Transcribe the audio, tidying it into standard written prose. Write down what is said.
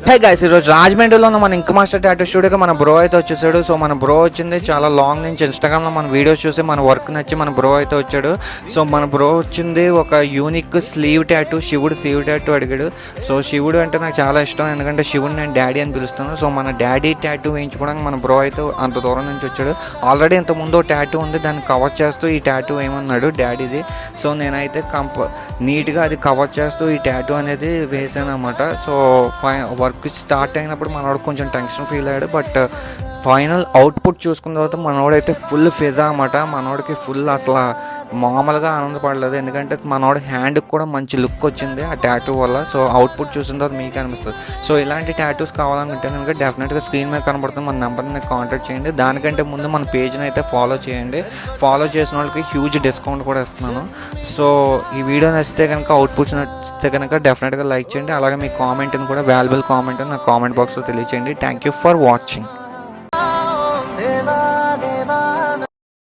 Hey guys, ఈరోజు రాజమండ్రిలో ఉన్న మన ఇంక్ మాస్టర్ టాటూ స్టూడియోకి మన బ్రో అయితే వచ్చేసాడు. సో మన బ్రో వచ్చింది చాలా లాంగ్ నుంచి ఇన్స్టాగ్రామ్లో మన వీడియోస్ చూసి మన వర్క్ నచ్చి మన బ్రో అయితే వచ్చాడు. సో మన బ్రో వచ్చింది ఒక యూనిక్ స్లీవ్ టాటూ, శివుడు స్లీవ్ టాటూ అడిగాడు. సో శివుడు అంటే నాకు చాలా ఇష్టం, ఎందుకంటే శివుడు నేను డాడీ అని పిలుస్తాను. సో మన డాడీ టాటూ వేయించుకోవడానికి మన బ్రో అయితే అంత దూరం నుంచి వచ్చాడు. ఆల్రెడీ ఇంతకుముందు టాటూ ఉంది, దాన్ని కవర్ చేస్తూ ఈ టాటూ ఏమన్నాడు డాడీది. సో నేనైతే నీట్గా అది కవర్ చేస్తూ ఈ టాటూ అనేది వేసాను అనమాట. సో వర్క్ స్టార్ట్ అయినప్పుడు మనోడు కొంచెం టెన్షన్ ఫీల్ అయ్యాడు, బట్ ఫైనల్ అవుట్పుట్ చూసుకున్న తర్వాత మనోడైతే ఫుల్ ఫిజా అన్నమాట. మనోడికి ఫుల్ అసలు మామూలుగా ఆనందపడలేదు, ఎందుకంటే మనోడి హ్యాండ్కి కూడా మంచి లుక్ వచ్చింది ఆ టాటూ వల్ల. సో అవుట్పుట్ చూసిన తర్వాత మీకు అనిపిస్తుంది. సో ఇలాంటి టాటూస్ కావాలనుకుంటే కనుక డెఫినెట్గా స్క్రీన్ మీద కనబడుతుంది మన నెంబర్ని కాంటాక్ట్ చేయండి. దానికంటే ముందు మన పేజ్ని అయితే ఫాలో చేయండి. ఫాలో చేసిన వాళ్ళకి హ్యూజ్ డిస్కౌంట్ కూడా ఇస్తున్నాను. సో ఈ వీడియో నచ్చితే కనుక, అవుట్పుట్స్ నచ్చితే కనుక డెఫినెట్గా లైక్ చేయండి. అలాగే మీ కామెంట్ని కూడా వాల్యుబుల్ కామెంట్ నా కామెంట్ బాక్స్లో తెలియచేయండి. Thank you for watching.